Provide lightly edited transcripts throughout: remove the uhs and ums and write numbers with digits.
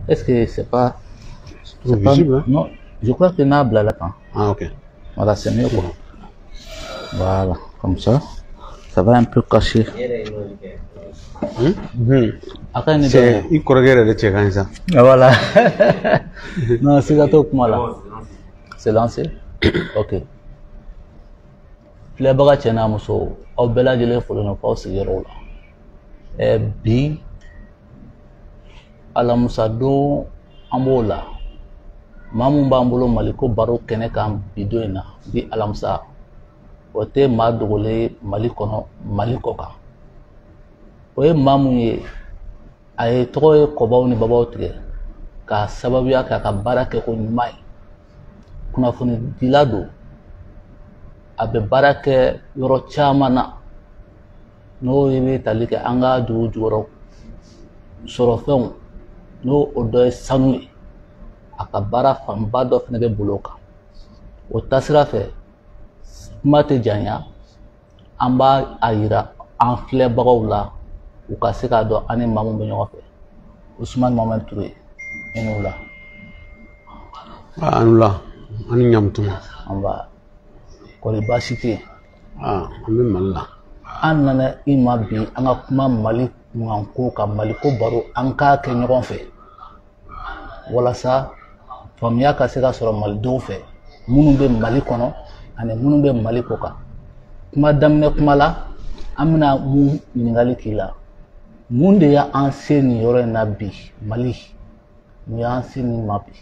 Est-ce que c'est pas visible, hein? Non, je crois que n'a pas là. Ah, ok. Voilà, c'est mieux quoi. Voilà, comme ça. Ça va un peu cacher. C'est il corrige les tchèques ça. Voilà. Non, c'est gâteau pour moi là. C'est lancé. Ok. Filɛbaga cɛ n'a muso aw bɛɛ lajɛlen fɔlen don k'aw sigiyɔrɔw la. Bi Alamusa don an b'o la. Maa mun b'an bolo Maliko baro kɛnɛ kan bi don in na bi Alamusa o tɛ maa dogolen ye Mali kɔnɔ Mali kɔ kan. O ye maa mun ye a ye tɔgɔ ye kɔbaw ni babaw tigɛ k'a sababuya kɛ a ka baara kɛko ɲuman ye. Kunnafoni dila don. A bɛ baara kɛ yɔrɔ caman na n'o ye bɛ tali kɛ an ka dugu jukɔrɔ sɔrɔfɛnw n'o o dɔ ye sanu ye a ka baara fanba dɔ fana bɛ bolo kan o taasira fɛ kuma tɛ janya an b'a a yira an filɛbagaw la u ka se k'a dɔn an ni maa min bɛ ɲɔgɔn fɛ Usumani Mamadu Ture i n'o la. An la an ni ɲamutuma. An b'a kɔri baasi tɛ yen. An bɛ Mali la. An nana i ma bi an ka kuma Mali kunkanko ka Maliko baro an k'a kɛ ɲɔgɔn fɛ walasa faamuya ka se ka sɔrɔ malidenw fɛ minnu bɛ Mali kɔnɔ ani minnu bɛ Mali kɔ kan. Kuma daminɛ kuma la an bɛna mun ɲininkali k'i la mun de y'an se nin yɔrɔ in na bi Mali mun y'an se nin ma bi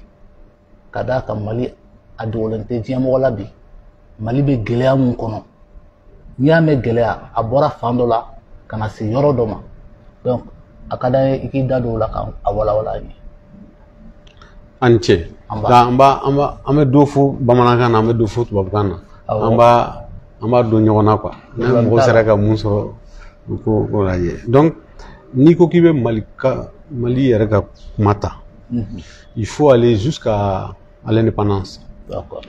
ka d'a kan Mali a dogolen tɛ diɲɛmɔgɔ la bi Mali bɛ gɛlɛya mun kɔnɔ n'i y'a mɛn gɛlɛya a bɔra fan dɔ la ka na se yɔrɔ dɔ ma donc a ka d'an ye i k'i da don o la ka a walawala an ye. An ni ce. An bɛ dɔ fɔ bamanankan na an bɛ dɔ fɔ tubabukan na an b'a don ɲɔgɔn na quoi ni mɔgɔ sera ka mun sɔrɔ u k'o lajɛ donc n'i ko k'i bɛ Mali yɛrɛ ka kuma ta il faut aller jusqu'à l'indépendance. D'accord.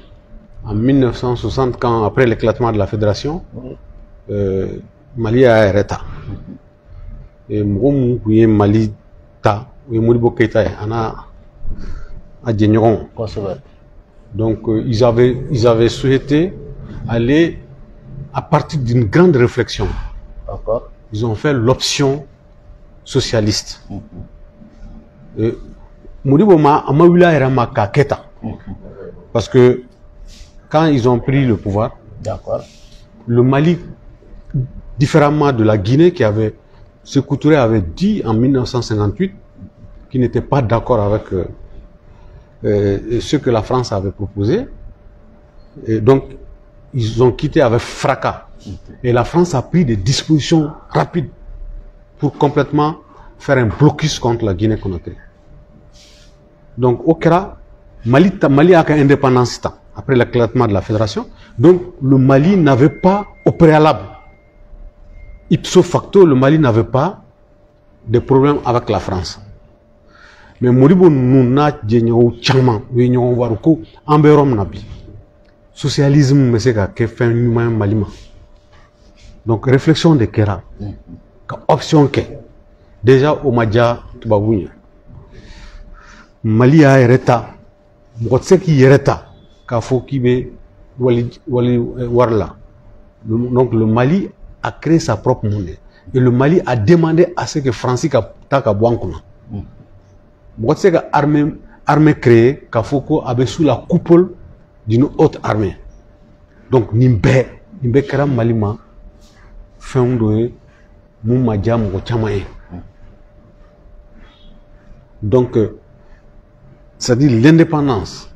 En 1960, quand, après l'éclatement de la fédération, Mali a yɛrɛ ta. Et mɔgɔ mun tun ye Mali ta o ye Modibo Keïta ye a n'a jɛɲɔgɔnw. Kosɛbɛ. Donc ils avaient souhaité aller à partir d'une grande réflexion. D'accord. Ils ont fait l'option socialiste. Modibo ma wuli a yɛrɛ ma k'a kɛ tan. Parce que quand ils ont pris le pouvoir, le Mali, différemment de la Guinée qui avait, Sékou Touré avait dit en 1958 qu'il n'était pas d'accord avec ce que la France avait proposé. Et donc, ils ont quitté avec fracas. Et la France a pris des dispositions rapides pour complètement faire un blocus contre la Guinée-Conakry. Donc, au Kera, Mali a qu'une indépendance après l'éclatement de la fédération. Donc, le Mali n'avait pas, au préalable, ipso facto, le Mali n'avait pas de problème avec la France. Mais Modibo Nouna Djenyo Tchaman, Union Waruko, Amberom Nabi. Socialisme, mais c'est qu'à fait humain Malima. Donc, réflexion de Kera. Option que, déjà, au Madja, Tubabouya. Mali a héreta. Qui héreta. Donc le Mali a créé sa propre monnaie. Et le Mali a demandé à ce que Francis Taka Bouankuna. C'est que armée créée, Kafoko avait sous la coupole d'une haute armée. Donc Nimbe Kera Malima, Fendoé, Moumadja Mouchamae. Donc, c'est-à-dire l'indépendance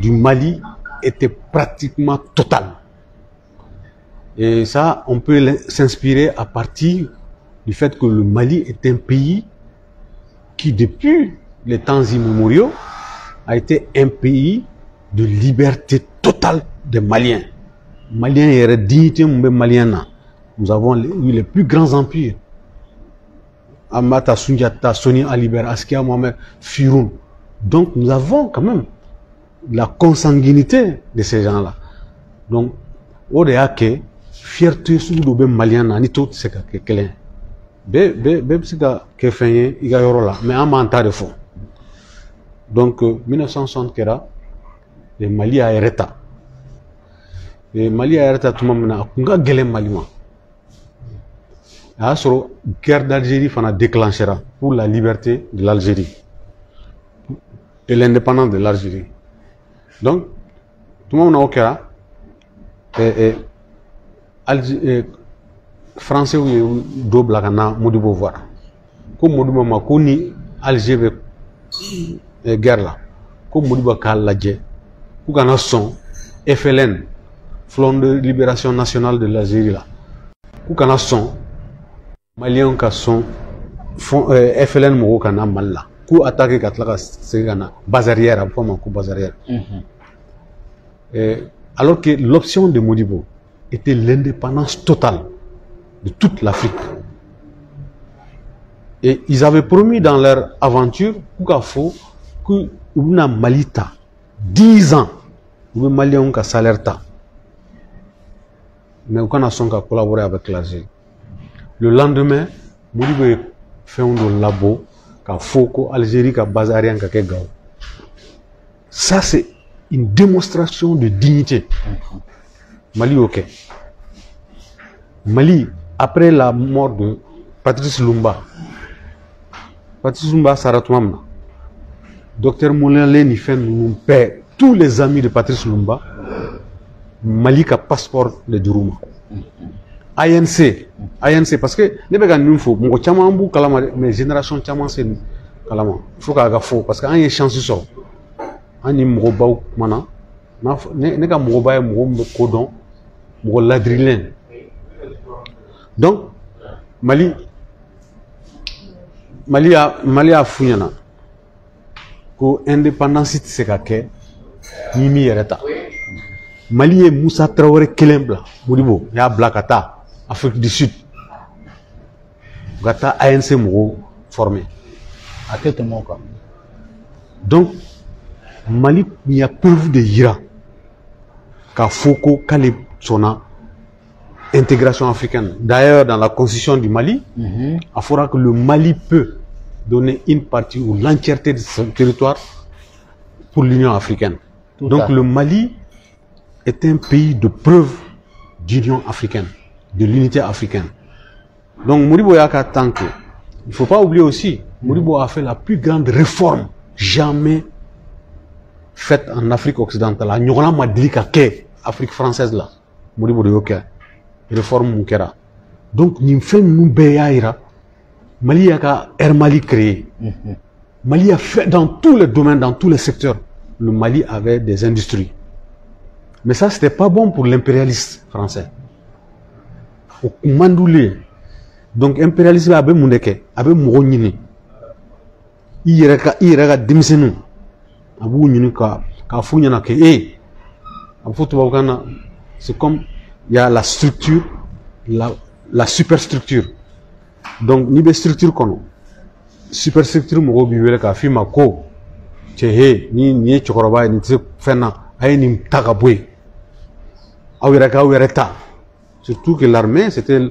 du Mali était pratiquement totale. Et ça, on peut s'inspirer à partir du fait que le Mali est un pays qui, depuis les temps immémoriaux, a été un pays de liberté totale des Maliens. Maliens et dignité malienne. Nous avons eu les plus grands empires. Amata Sundiata, Soni Aliber, Askia Mohamed, Firoun. Donc nous avons quand même la consanguinité de ces gens-là. Donc, au-delà que fierté sous le malien, ni tout c'est que bɛɛ bɛ se ka kɛ fɛn ye i ka yɔrɔ la mais an b'an ta de fɔ donc 1960 kɛra Mali y'a yɛrɛ ta Mali y'a yɛrɛ ta tuma min na a tun ka gɛlɛn Mali ma a y'a sɔrɔ guerre d'Algérie fana déclenchera pour la liberté de l'Algérie et l'indépendance de l'Algérie donc tuma min na o kɛra français ye dɔ bila ka na Modibo voir ko Modibo ma ko ni Alger bɛ guerre la ko Modibo k'a lajɛ k'u kana sɔn FLN Front de Libération Nationale de l'Algérie la k'u kana sɔn Maliens ka sɔn FLN mɔgɔw ka na Mali la k'u attaquer ka tila ka segin ka na base arrière a bɛ fɔ a ma ko base arrière alors que l'option de Modibo était l'indépendance totale de toute l'Afrique. Et ils avaient promis dans leur aventure que Mali ta 10 ans, les Maliens ont un salaire ta. Mais aucun n'a son qu'à collaborer avec l'Algérie. Le lendemain, Modibo fait un labo qu'a faut que l'Algérie qu'a bazaré en quelque gao. Ça c'est une démonstration de dignité. Mali ok. Mali après la mort de Patrice Lumumba Saratumamna, Dr Moulin Leni fait nous perd tous les amis de Patrice Lumumba. Mali ka passeport de Duruma. ANC parce que ne bɛ ka nin fɔ mɔgɔ caman b'u kalama mais génération caman se kalama faut k'a ka fɔ parce que an ye chance sɔrɔ an ni mɔgɔbaw kumana ne ka mɔgɔba ye mɔgɔ min bɛ ko dɔn mɔgɔ ladirilen donc Mali a f'u ɲɛna ko indépendance tɛ se ka kɛ ni min yɛrɛ ta Mali ye Moussa Traoré kelen bila Modibo y'a bila ka taa Afrique du Sud ka taa ANC mɔgɔw former a tɛ tɛmɛ o kan donc Mali il y a preuve de yira k'a fɔ ko k'ale sɔnna intégration africaine. D'ailleurs, dans la constitution du Mali, il faudra que le Mali peut donner une partie ou l'entièreté de son territoire pour l'Union africaine. Donc le Mali est un pays de preuve d'union africaine, de l'unité africaine. Donc Modibo Yaka Tanke, il ne faut pas oublier aussi, Modibo a fait la plus grande réforme jamais faite en Afrique occidentale. Nous avons dit que l'Afrique française là, Modibo de Yoka. Réforme Moukera. Donc, nous faisons Mali a Air Mali créé. Mali a fait dans tous les domaines, dans tous les secteurs. Le Mali avait des industries. Mais ça, c'était pas bon pour l'impérialiste français. Au Mandoulé. Donc, l'impérialisme avait Moundeke, avait Mouronini. Il y a Dimsenu. Abou Nunika, Kafounyana Ke. C'est comme il y a la structure, la superstructure. Donc, ni be structure kono. Superstructure mo bi wele ka fi ma ko. Che ni chokoroba ni tse fena ay ni tagaboy. Awira ka wereta. Surtout que l'armée c'était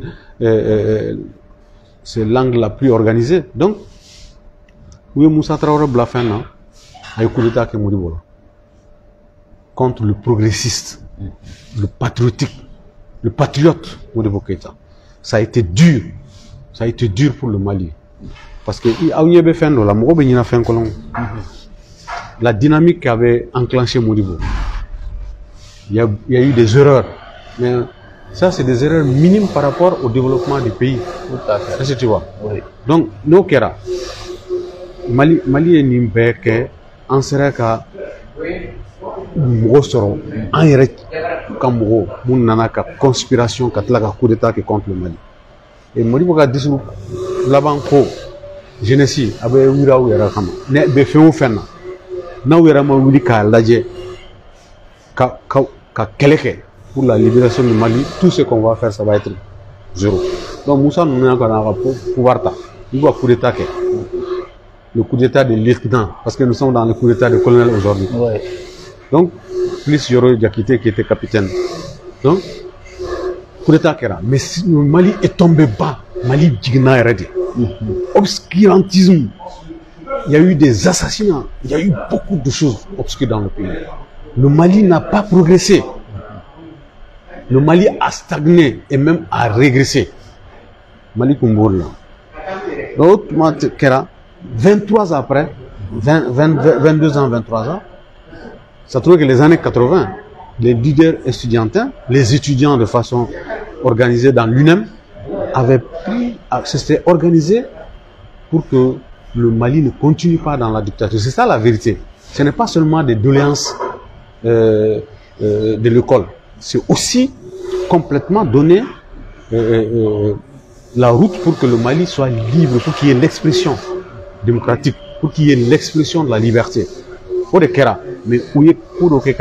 c'est l'angle la plus organisée. Donc, oui Moussa Traoré bla fena ay coup d'état que Modibo contre le progressiste, le patriotique. Le patriote Modibo Keïta. Ça a été dur pour le Mali. Parce que la dynamique qui avait enclenché Modibo, il y a eu des erreurs. Mais ça, c'est des erreurs minimes par rapport au développement du pays. Tout à fait. Est-ce que tu vois? Oui. Donc, nous, Mali est Nimbeke, en serait qu'à Moussoro, en yɛrɛ ka mɔgɔw mun nana ka conspiration ka tila ka coup d'état kɛ contre le Mali. Et Modibo ka discours laban ko jeunesse a bɛ wuli aw yɛrɛ kama ne bɛ fɛn o fɛn na n'aw yɛrɛ ma wuli k'a lajɛ ka kɛlɛ kɛ pour la libération du Mali, tout ce qu'on va faire ça va être zéro. Donc Moussa nous n'a pas pouvoir ta il va coup d'état kɛ le coup d'état de lieutenant parce que nous sommes dans le coup d'état de colonel aujourd'hui. Ouais. Donc, plus Yoro Diakité qui était capitaine. Donc, coup d'état Kera. Mais si le Mali est tombé bas, Mali Djigna Eredi. Obscurantisme. Il y a eu des assassinats. Il y a eu beaucoup de choses obscures dans le pays. Le Mali n'a pas progressé. Le Mali a stagné et même a régressé. Mali Kumbourla. L'autre, 23 ans après, 22 ans, 23 ans, ça trouve que les années 80, les leaders estudiantins, les étudiants de façon organisée dans l'UNEM, s'étaient organisés pour que le Mali ne continue pas dans la dictature. C'est ça la vérité. Ce n'est pas seulement des doléances de l'école. C'est aussi complètement donner la route pour que le Mali soit libre, pour qu'il y ait l'expression démocratique, pour qu'il y ait l'expression de la liberté. Pour les Kera, mais où est pour que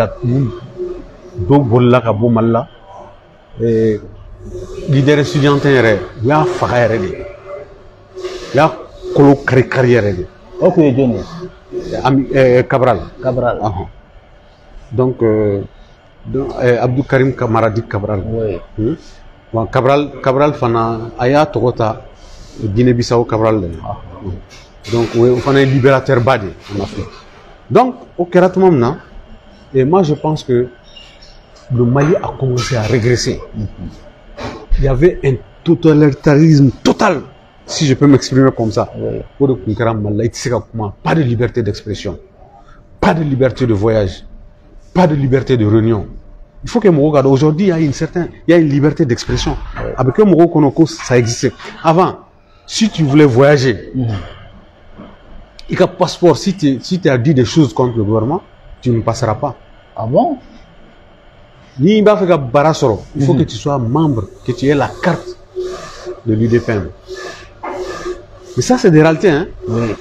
do bolla ka bo malla leader estudiantin yɛrɛ u y'a faga yɛrɛ de u y'a kolo kari yɛrɛ de. O kun ye jɔn ye? Cabral. Cabral. Donc Abdou Karim Maradi Cabral. Oui. Bon, Cabral fana a y'a tɔgɔ ta Guinée-Bissau Cabral de. Donc o fana ye libérateur ba de en Afrique. Donc au kɛra tuma min na, et moi je pense que le Mali a commencé à régresser. Il y avait un totalitarisme total, si je peux m'exprimer comme ça. Pas de liberté d'expression, pas de liberté de voyage, pas de liberté de réunion. Il faut que me regarde. Aujourd'hui, il y a une liberté d'expression. Avec un Konoko, ça existait. Avant, si tu voulais voyager, il y a un passeport, si tu as dit des choses contre le gouvernement, tu ne passeras pas. Ah bon? Il faut que tu sois membre, que tu aies la carte de l'UDPM. Mais ça, c'est des réalités. Hein? Oui.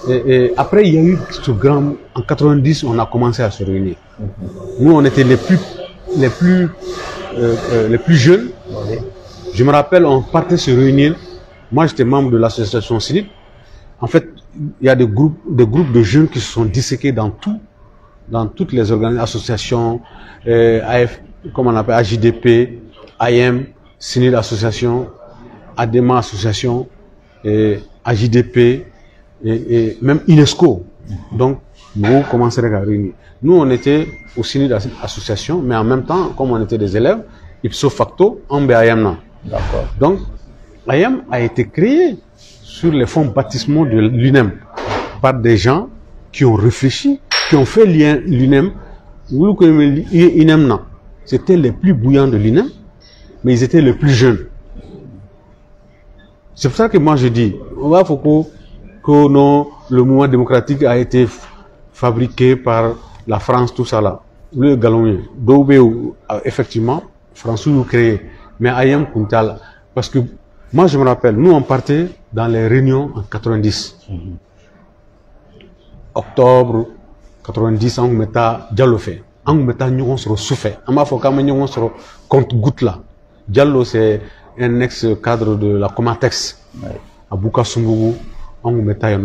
Et après, il y a eu ce grand... En 90, on a commencé à se réunir. Nous, on était les plus jeunes. Oui. Je me rappelle, on partait se réunir. Moi, j'étais membre de l'association CINIT. En fait, il y a des groupes de jeunes qui se sont disséqués dans toutes les associations, comme on appelle AJDP, AIM, CINIT Association, ADEMA Association, AJDP, et même UNESCO. Donc, nous commençons à réunir. Nous, on était au CINIT Association, mais en même temps, comme on était des élèves, ipso facto, on est AIM. D'accord. Donc, AIM a été créé sur les fonds baptismaux de l'UNEM par des gens qui ont réfléchi, qui ont fait l'UNEM. C'était les plus bouillants de l'UNEM, mais ils étaient les plus jeunes. C'est pour ça que moi je dis, que non, le mouvement démocratique a été fabriqué par la France, tout ça là. Le galon, effectivement, Français l'ont créé, mais Ayam Kuntal, parce que moi je me rappelle, nous on partait dans les réunions en 90. Octobre 90, on mettait Diallo fait. On mettait Nyon sur Soufé. On m'a fait quand même Nyon sur compte goutte là. Diallo c'est un ex-cadre de la Comatex. À Bukasungougou, on mettait.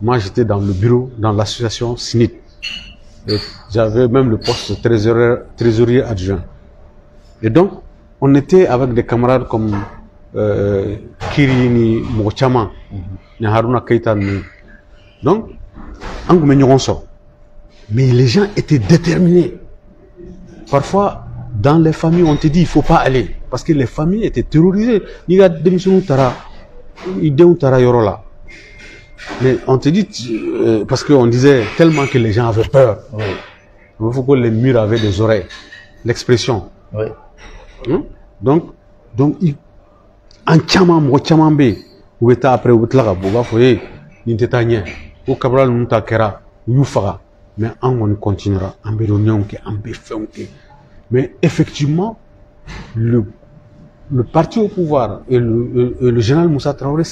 Moi j'étais dans le bureau, dans l'association CINIT. J'avais même le poste de trésorier adjoint. Et donc, on était avec des camarades comme Kirini Mochama, Haruna Keita. Donc, mais les gens étaient déterminés. Parfois, dans les familles, on te dit il ne faut pas aller. Parce que les familles étaient terrorisées. Mais on te dit, parce qu'on disait tellement que les gens avaient peur. Oui. Il faut que les murs avaient des oreilles. L'expression. Oui. Donc, en Tchamambe, où était après, où était là, au Cabral, nous t'acquérera, nous fera. Mais on continuera. Mais effectivement, le parti au pouvoir et le général Moussa Traoré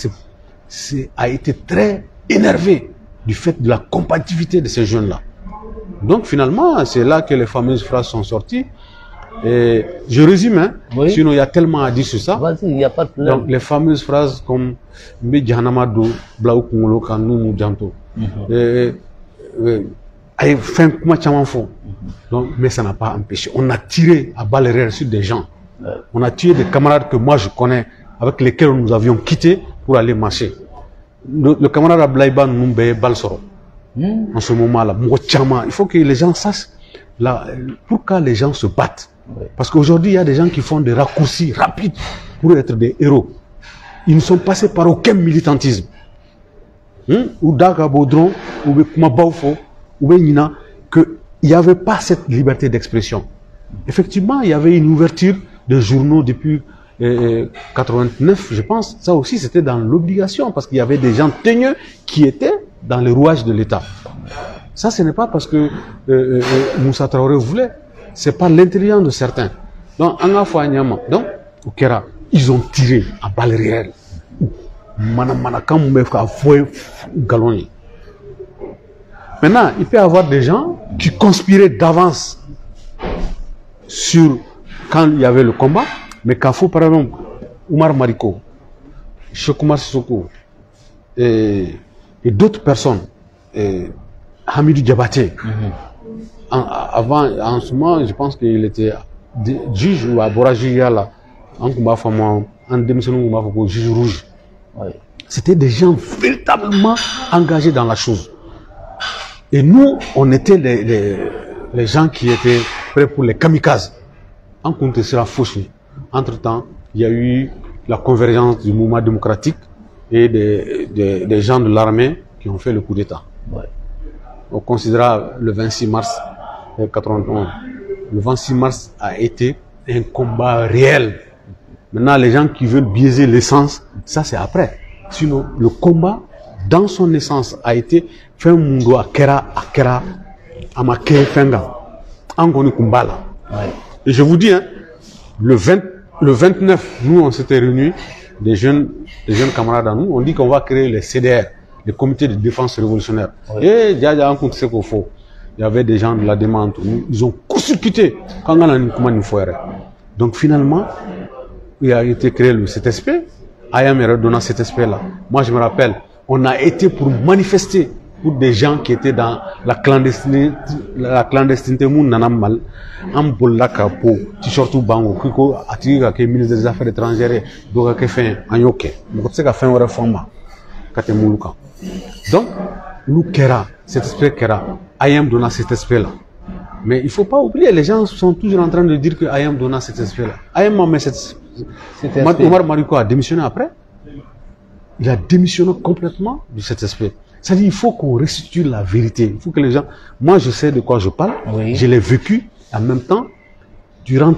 a été très énervé du fait de la combativité de ces jeunes-là. Donc finalement, c'est là que les fameuses phrases sont sorties. Et je résume, hein, oui. Sinon il y a tellement à dire sur ça. Vas-y, il n'y a pas de problème. Donc les fameuses phrases comme Mbedjahanamado, Blaou Kungolo, Kanou Djanto. Donc, mais ça n'a pas empêché. On a tiré à balles réelles sur des gens. On a tué des camarades que moi je connais avec lesquels nous avions quitté pour aller marcher. Le camarade Ablaïba Noumbe Balsoro, en ce moment-là, il faut que les gens sachent pourquoi les gens se battent. Parce qu'aujourd'hui, il y a des gens qui font des raccourcis rapides pour être des héros. Ils ne sont passés par aucun militantisme. Ou Daga Baudron, ou Kumabaufo, ou Nina, qu'il n'y avait pas cette liberté d'expression. Effectivement, il y avait une ouverture de journaux depuis 89, je pense. Ça aussi, c'était dans l'obligation, parce qu'il y avait des gens teigneux qui étaient dans les rouages de l'État. Ça, ce n'est pas parce que Moussa Traoré voulait, c'est par l'intelligence de certains. Donc, au Kera, ils ont tiré à balles réelles. Maintenant, il peut y avoir des gens qui conspiraient d'avance sur quand il y avait le combat, mais quand faut par exemple Oumar Mariko, Cheikh Oumar Sissoko et d'autres personnes, Hamidou Diabaté, en ce moment, je pense qu'il était juge ou à Borajiyala, en démission juge rouge. C'était des gens véritablement engagés dans la chose. Et nous, on était les gens qui étaient prêts pour les kamikazes. En compte sera fauché. Entre-temps, il y a eu la convergence du mouvement démocratique et des gens de l'armée qui ont fait le coup d'État. On considérera le 26 mars 1991. Le 26 mars a été un combat réel. Maintenant, les gens qui veulent biaiser l'essence, ça c'est après. Sinon, le combat, dans son essence, a été fait un mundo à Kera, à Make Fenga, Angoni Kumbala. Et je vous dis, hein, le 29, nous on s'était réunis, des jeunes camarades à nous, on dit qu'on va créer les CDR, les comités de défense révolutionnaire. Et il y avait des gens de la demande entre nous, ils ont court-circuité quand on a une fois. Donc finalement, il a été créé le CTSP, Ayam est redonnant cet aspect-là. Moi, je me rappelle, on a été pour manifester pour des gens qui étaient dans la clandestinité, Nanamal, Ambolaka, pour T-shirtu Bango, Kiko, Atiga, qui est ministre des Affaires étrangères, Doga Kefen, Anyoke, Mokotseka fait une réforme, Katemuluka. Donc, nous, Kera, cet aspect Kera, Ayam donna cet aspect-là. Mais il ne faut pas oublier, les gens sont toujours en train de dire que Ayam donna cet aspect-là. Ayam m'a mis cet aspect. Omar Mariko a démissionné après. Il a démissionné complètement de cet aspect. C'est-à-dire qu'il faut qu'on restitue la vérité. Il faut que les gens... Moi, je sais de quoi je parle. Oui. Je l'ai vécu. En même temps, durant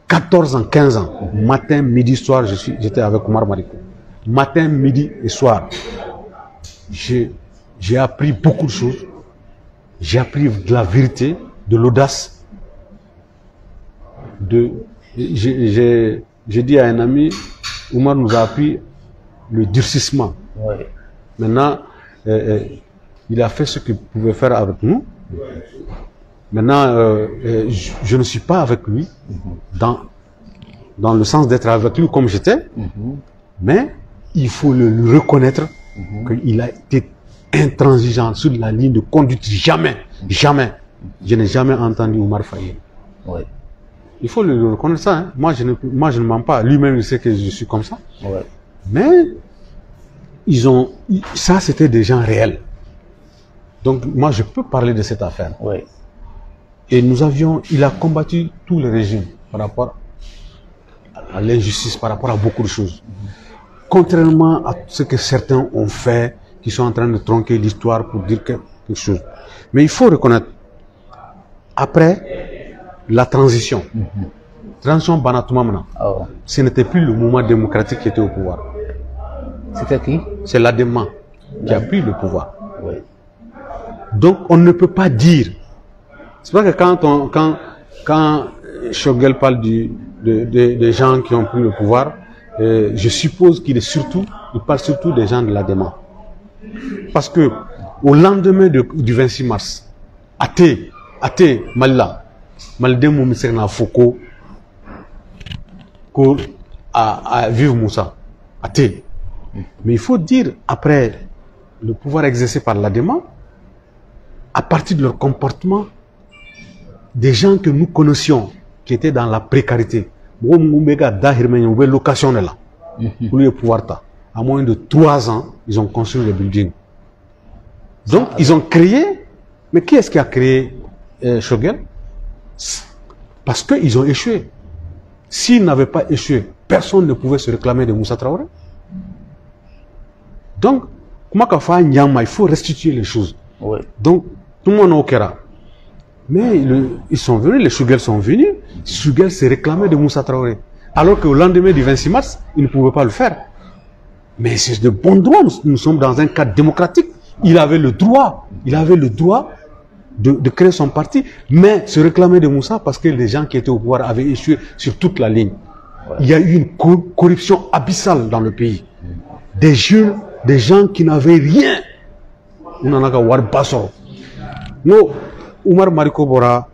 14 ans, 15 ans, matin, midi, soir, j'étais avec Omar Mariko. Matin, midi et soir. J'ai appris beaucoup de choses. J'ai appris de la vérité, de l'audace. J'ai dit à un ami, Omar nous a appris le durcissement. Oui. Maintenant, il a fait ce qu'il pouvait faire avec nous. Maintenant, je ne suis pas avec lui dans le sens d'être avec lui comme j'étais, mais il faut le reconnaître qu'il a été intransigeant sur la ligne de conduite. Jamais, jamais. Je n'ai jamais entendu Omar faillir. Oui. Il faut le reconnaître ça. Hein. Moi, je ne mens pas. Lui-même, il sait que je suis comme ça. Ouais. Mais ça, c'était des gens réels. Donc, moi, je peux parler de cette affaire. Ouais. Et il a combattu tous les régimes par rapport à l'injustice, par rapport à beaucoup de choses. Contrairement à ce que certains ont fait, qui sont en train de tronquer l'histoire pour dire quelque chose. Mais il faut reconnaître, après la transition, transition Banatoumamana, ce n'était plus le mouvement démocratique qui était au pouvoir. C'était qui? C'est l'ADEMA qui a pris le pouvoir. Oui. Donc on ne peut pas dire. C'est pas que quand Choguel parle des gens qui ont pris le pouvoir, je suppose qu'il parle surtout des gens de l'ADEMA. Parce que au lendemain du 26 mars, Até Malila, Maldemo Misserna Foucault, à vivre Moussa, Até. Mais il faut dire, après le pouvoir exercé par l'ADEMA, à partir de leur comportement, des gens que nous connaissions, qui étaient dans la précarité, location là. Pour le pouvoir. À moins de 3 ans, ils ont construit le building. Donc, ils ont créé. Mais qui est-ce qui a créé Choguel? Parce qu'ils ont échoué. S'ils n'avaient pas échoué, personne ne pouvait se réclamer de Moussa Traoré. Donc, il faut restituer les choses. Oui. Donc, tout le monde est au Kera. Mais ils sont venus, les Choguel sont venus. Choguel s'est réclamé de Moussa Traoré. Alors qu'au lendemain du 26 mars, il ne pouvait pas le faire. Mais c'est de bon droit. Nous sommes dans un cadre démocratique. Il avait le droit de créer son parti, mais se réclamer de Moussa parce que les gens qui étaient au pouvoir avaient échoué sur toute la ligne. Ouais. Il y a eu une corruption abyssale dans le pays. Des jeunes, des gens qui n'avaient rien. On en a qu'à voir Bassoro. Nous, Oumar Mariko Bora,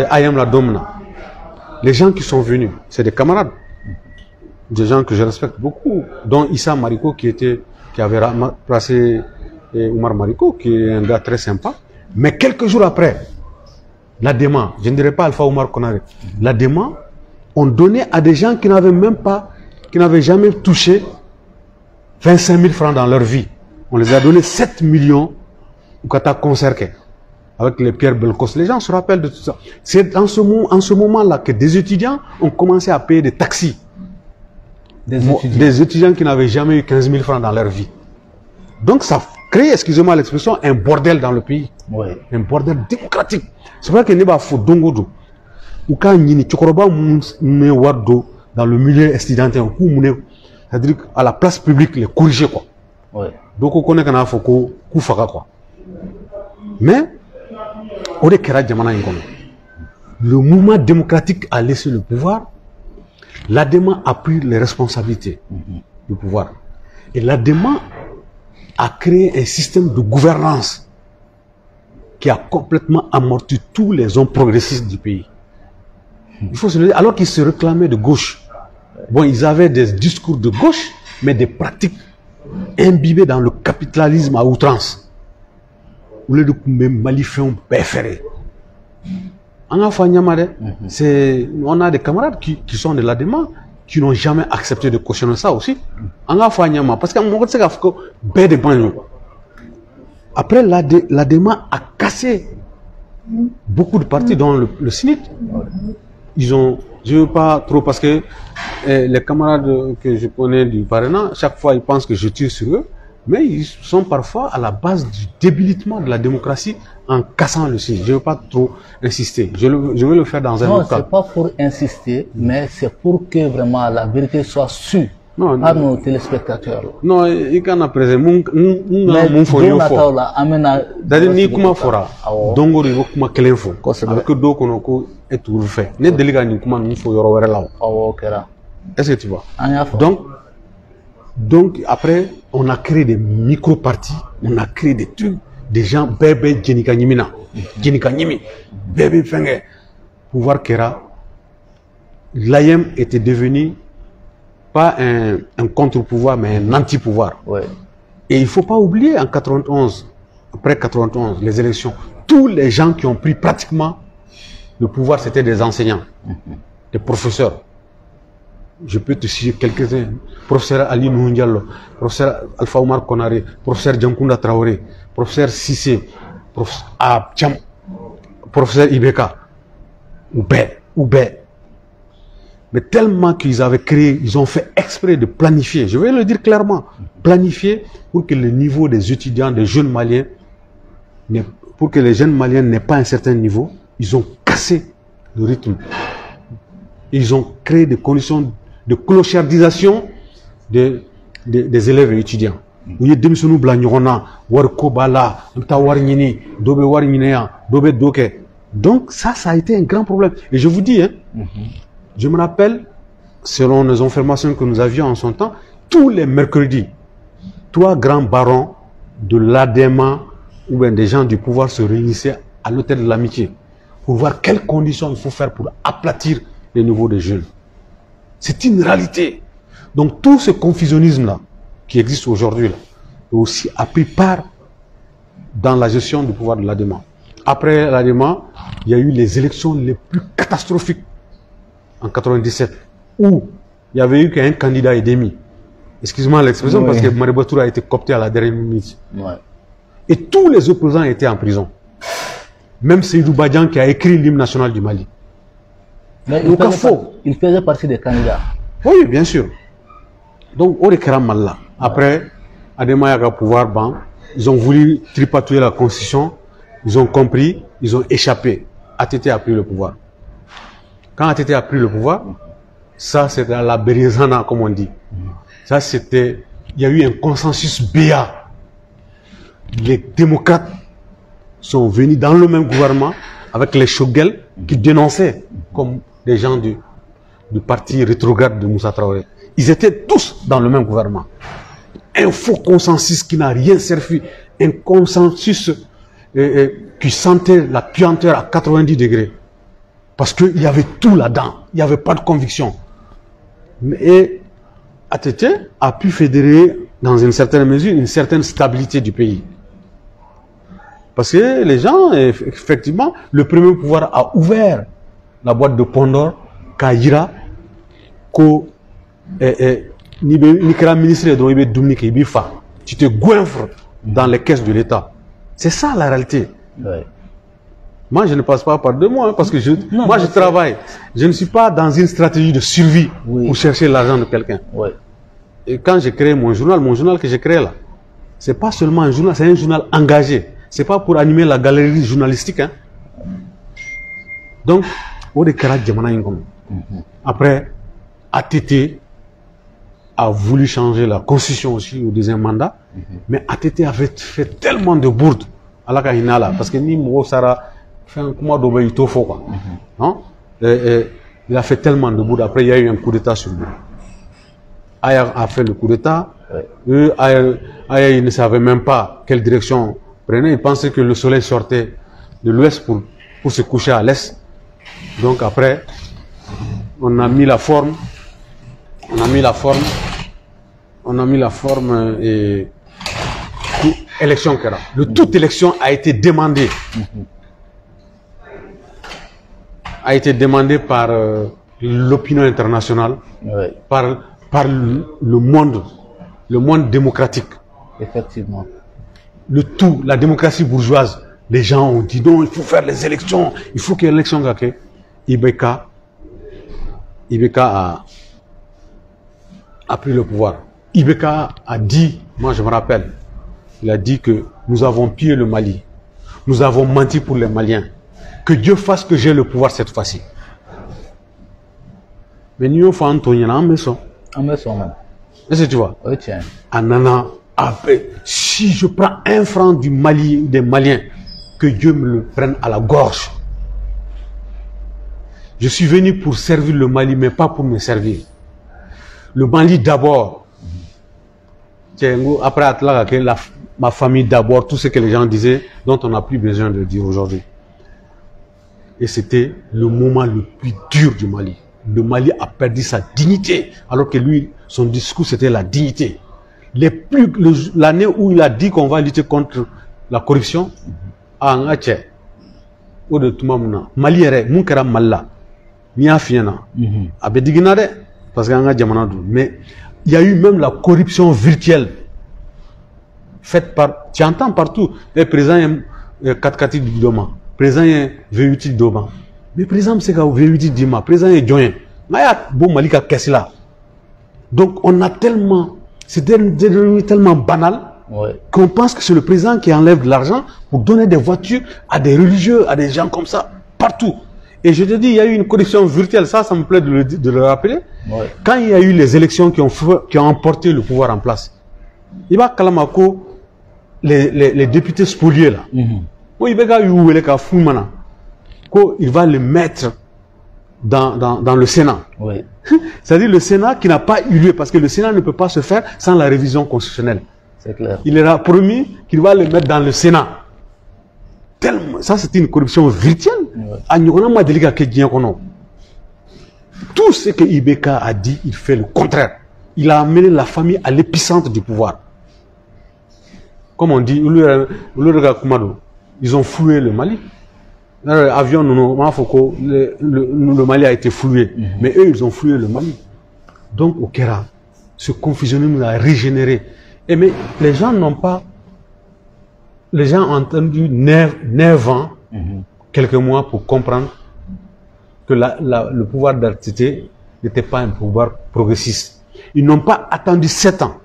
Ayam la Domna, les gens qui sont venus, c'est des camarades, des gens que je respecte beaucoup, dont Issa Mariko qui avait placé Oumar Mariko, qui est un gars très sympa. Mais quelques jours après, l'ADEMA, je ne dirais pas Alpha Oumar Konaré, l'ADEMA, on donnait à des gens qui n'avaient jamais touché 25 000 francs dans leur vie. On les a donné 7 millions au Kata Concerqué, avec les Pierre Belkos. Les gens se rappellent de tout ça. C'est en ce moment-là que des étudiants ont commencé à payer des taxis. Des étudiants qui n'avaient jamais eu 15 000 francs dans leur vie. Donc ça crée, excusez-moi l'expression, un bordel dans le pays. Oui. Un bordel démocratique. C'est vrai que n'est pas faux dongodo. Ou quand il y a dans le milieu estudiantin, c'est-à-dire à la place publique, les corriger quoi. Oui. Donc on connaît qu'on a fait quoi. Mais le mouvement démocratique a laissé le pouvoir. L'ADEMA a pris les responsabilités du pouvoir. Et l'ADEMA a créé un système de gouvernance qui a complètement amorti tous les hommes progressistes du pays. Il faut se le dire, alors qu'ils se réclamaient de gauche. Bon, ils avaient des discours de gauche, mais des pratiques imbibées dans le capitalisme à outrance. Au lieu de Mali fait un préféré. On a des camarades qui sont de l'ADEMA qui n'ont jamais accepté de cautionner ça aussi. Parce que après, l'ADEMA a cassé beaucoup de partis, dont le SNIT. Ils ont, je ne veux pas trop, parce que les camarades que je connais du Parena, chaque fois ils pensent que je tire sur eux, mais ils sont parfois à la base du débilitement de la démocratie en cassant le SNIT. Je ne veux pas trop insister. Je vais le faire dans un autre cas. Non, ce n'est pas pour insister, mais c'est pour que vraiment la vérité soit sûre par nos téléspectateurs. Non, il y a présent. Mon fonds fort. D'ailleurs, ni comment fera. Donc, il faut comment qu'elle info. Avec que d'autres qu'on a est tout fait. Ne déligat ni comment il faut y avoir là. Est-ce que tu vois? Donc après, on a créé des micro-partis, on a créé des trucs, des gens bébé Jenika Nimina, Jenika Nimi, bébé Fenge, pouvoir Kera. L'AIM était devenu pas un contre-pouvoir, mais un anti-pouvoir. Ouais. Et il ne faut pas oublier, en 91, après 91, les élections, tous les gens qui ont pris pratiquement le pouvoir, c'était des enseignants, des professeurs. Je peux te citer quelques-uns. Professeur Ali Noundiallo, professeur Alpha Oumar Konaré, professeur Djankunda Traoré, professeur Sissé, professeur Ibeka, Oubé. Mais tellement qu'ils avaient créé, ils ont fait exprès de planifier, je vais le dire clairement, planifier pour que le niveau des étudiants, des jeunes Maliens, pour que les jeunes Maliens n'aient pas un certain niveau, ils ont cassé le rythme. Ils ont créé des conditions de clochardisation des élèves et étudiants. Vous avez démissionné Blagnorona, Warkobala, Tawarnini, Dobe Warninea, Dobe Doke. Donc ça a été un grand problème. Et je vous dis, hein, je me rappelle, selon les informations que nous avions en son temps, tous les mercredis, 3 grands barons de l'ADEMA ou bien des gens du pouvoir se réunissaient à l'hôtel de l'Amitié pour voir quelles conditions il faut faire pour aplatir les niveaux des jeunes. C'est une réalité. Donc tout ce confusionnisme-là qui existe aujourd'hui aussi a pris part dans la gestion du pouvoir de l'ADEMA. Après l'ADEMA, il y a eu les élections les plus catastrophiques en 97, où il y avait eu qu'un candidat et demi. Excuse-moi l'expression, parce que Mariba Touré a été coopté à la dernière minute. Et tous les opposants étaient en prison. Même Seydou Badian qui a écrit l'hymne national du Mali. Mais il faisait partie des candidats. Oui, bien sûr. Donc, au Malla. Après, Adema Yaga pouvoir ban, ils ont voulu tripatouiller la constitution, ils ont compris, ils ont échappé. ATT a pris le pouvoir. Quand ATT a pris le pouvoir, ça c'était la Bérézana, comme on dit. Ça c'était, il y a eu un consensus béat. Les démocrates sont venus dans le même gouvernement avec les Choguel qui dénonçaient comme des gens du parti rétrograde de Moussa Traoré. Ils étaient tous dans le même gouvernement. Un faux consensus qui n'a rien servi. Un consensus qui sentait la puanteur à 90 degrés. Parce qu'il y avait tout là-dedans. Il n'y avait pas de conviction. Et ATT a pu fédérer, dans une certaine mesure, une certaine stabilité du pays. Parce que les gens, effectivement, le premier pouvoir a ouvert la boîte de Pandore, Kaira, ko Nikera ministre de Dominique Ibifa. Tu te goinfres dans les caisses de l'État. C'est ça la réalité. Moi, je ne passe pas par 2 mois, parce que je travaille. Je ne suis pas dans une stratégie de survie pour chercher l'argent de quelqu'un. Et quand j'ai créé mon journal que j'ai créé là, c'est pas seulement un journal, c'est un journal engagé. C'est pas pour animer la galerie journalistique. Hein. Donc, après, ATT a voulu changer la constitution aussi au 2e mandat, mais ATT avait fait tellement de bourdes à la Kahinala, parce que ni Mouo Sara fait un coup il a fait tellement de bourdes. Après, il y a eu un coup d'État sur lui. Aya a fait le coup d'État. Aya, il ne savait même pas quelle direction prenait. Il pensait que le soleil sortait de l'ouest pour se coucher à l'est. Donc après, on a mis la forme. Et élection qu'il y a. Toute élection a été demandée. A été demandée par l'opinion internationale, par le monde démocratique. Effectivement. La démocratie bourgeoise, les gens ont dit non, il faut faire les élections, il faut qu'il y ait l'élection. Ibeka a pris le pouvoir. Ibeka a dit, moi je me rappelle, il a dit que nous avons pillé le Mali, nous avons menti pour les Maliens, que Dieu fasse que j'ai le pouvoir cette fois-ci. Mais nous faisons Antonien en maison. Est-ce que tu vois? Oui, tiens. Anana, si je prends 1 franc du Mali, des Maliens, que Dieu me le prenne à la gorge. Je suis venu pour servir le Mali, mais pas pour me servir. Le Mali d'abord. Après, ma famille d'abord, tout ce que les gens disaient, dont on n'a plus besoin de dire aujourd'hui. Et c'était le moment le plus dur du Mali. Le Mali a perdu sa dignité, alors que lui, son discours, c'était la dignité. L'année où il a dit qu'on va lutter contre la corruption, Mali est Munkara Malla, Mia Fiena, Abediginade, parce qu'il y a mais il y a eu même la corruption virtuelle faite par. Tu entends partout, les présidents Katkati Doma, président Véuti Doma, mais président c'est Véuti Dima, président Djoyen, Maya Bon Malika Kessila. Donc on a tellement. C'est devenu tellement banal qu'on pense que c'est le président qui enlève de l'argent pour donner des voitures à des religieux, à des gens comme ça, partout. Et je te dis, il y a eu une corruption virtuelle, ça me plaît de le rappeler. Quand il y a eu les élections qui ont emporté le pouvoir en place, il va Kalamako, les députés spoliés là, il va les mettre dans le Sénat. C'est-à-dire le Sénat qui n'a pas eu lieu, parce que le Sénat ne peut pas se faire sans la révision constitutionnelle. C'est clair. Il leur a promis qu'il va les mettre dans le Sénat. Tellement, ça c'est une corruption virtuelle. Tout ce que Ibeka a dit, il fait le contraire. Il a amené la famille à l'épicentre du pouvoir. Comme on dit, ils ont floué le Mali. Avion, le Mali a été floué. Mais eux, ils ont floué le Mali. Donc, au Kera, ce confusionnisme a régénéré. Et mais les gens n'ont pas... Les gens ont entendu 9 ans, quelques mois, pour comprendre que le pouvoir d'RTT n'était pas un pouvoir progressiste. Ils n'ont pas attendu 7 ans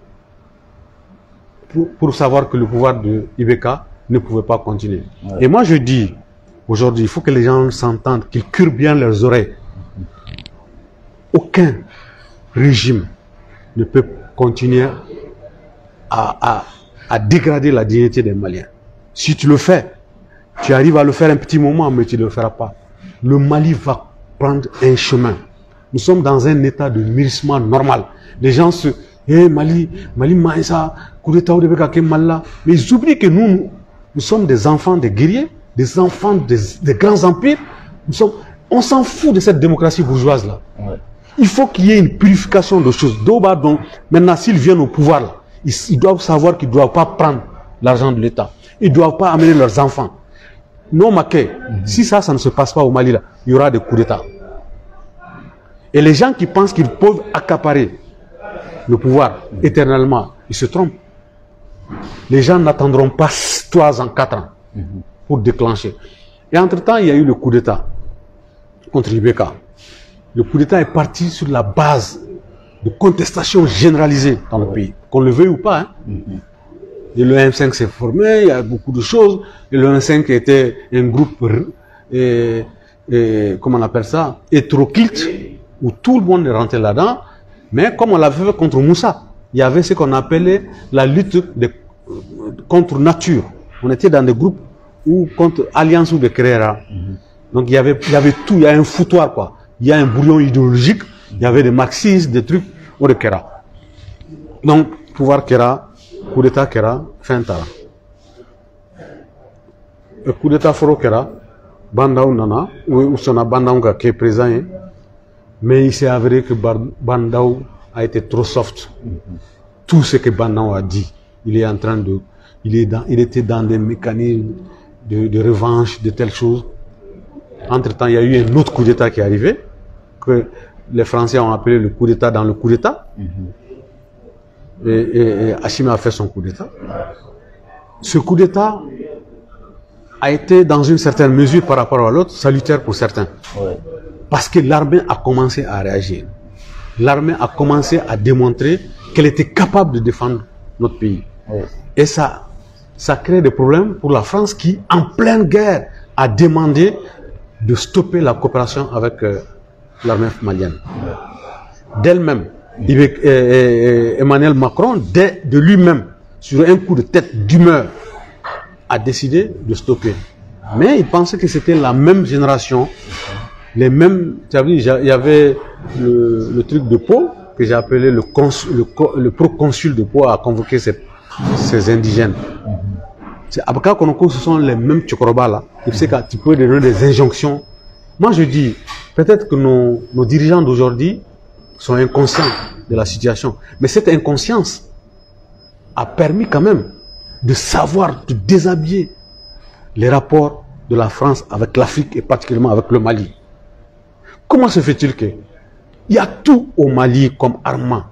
pour savoir que le pouvoir de Ibeka ne pouvait pas continuer. Ouais. Et moi, je dis, aujourd'hui, il faut que les gens s'entendent, qu'ils curent bien leurs oreilles. Aucun régime ne peut continuer à dégrader la dignité des Maliens. Si tu le fais, tu arrives à le faire un petit moment, mais tu ne le feras pas. Le Mali va prendre un chemin. Nous sommes dans un état de mûrissement normal. Les gens se... Hey, Mali Maïsa, coup d'état de Malla. Mais ils oublient que nous sommes des enfants des guerriers, des enfants des grands empires. On s'en fout de cette démocratie bourgeoise là. Ouais. Il faut qu'il y ait une purification de choses. Donc, maintenant, s'ils viennent au pouvoir, là, ils doivent savoir qu'ils ne doivent pas prendre l'argent de l'État. Ils ne doivent pas amener leurs enfants. Non, Maké, si ça ne se passe pas au Mali, là, il y aura des coups d'État. Et les gens qui pensent qu'ils peuvent accaparer le pouvoir éternellement, ils se trompent. Les gens n'attendront pas 3 ans, 4 ans pour déclencher. Et entre-temps, il y a eu le coup d'État contre Ibeka. Le coup d'État est parti sur la base de contestation généralisée dans le pays, qu'on le veuille ou pas. Hein. Et le M5 s'est formé, il y a beaucoup de choses. Et le M5 était un groupe, comment on appelle ça, hétéroclite, où tout le monde est rentré là-dedans. Mais comme on l'avait fait contre Moussa, il y avait ce qu'on appelait la lutte contre nature. On était dans des groupes ou contre Alliance ou de Créera. Donc il y avait tout, il y a un foutoir quoi. Il y a un bouillon idéologique, il y avait des marxistes, des trucs, ou de Kera. Donc, pouvoir Kera, coup d'État Kera, fin tard. Le coup d'État Foro Kera, Bandaou Nana, ou son Bandaou qui est présent, mais il s'est avéré que Bandaou a été trop soft. Tout ce que Bandaou a dit, il est en train de... Il était dans des mécanismes de revanche, de telles choses. Entre-temps, il y a eu un autre coup d'État qui est arrivé, que les Français ont appelé le coup d'État dans le coup d'État. Et Hachim a fait son coup d'État. Ce coup d'État a été, dans une certaine mesure par rapport à l'autre, salutaire pour certains. Ouais. Parce que l'armée a commencé à réagir. L'armée a commencé à démontrer qu'elle était capable de défendre notre pays. Ouais. Et ça crée des problèmes pour la France qui, en pleine guerre, a demandé de stopper la coopération avec l'armée malienne. D'elle-même, Emmanuel Macron, de lui-même, sur un coup de tête d'humeur, a décidé de stopper. Mais il pensait que c'était la même génération, les mêmes... Tu as vu, il y avait le truc de Pau, que j'ai appelé le proconsul de Pau, a convoqué ces indigènes. Après Konoko, ce sont les mêmes Tchokoroba là. Tu sais que tu peux donner des injonctions. Moi je dis, peut-être que nos dirigeants d'aujourd'hui sont inconscients de la situation. Mais cette inconscience a permis quand même de savoir, de déshabiller les rapports de la France avec l'Afrique et particulièrement avec le Mali. Comment se fait-il que il y a tout au Mali comme armement?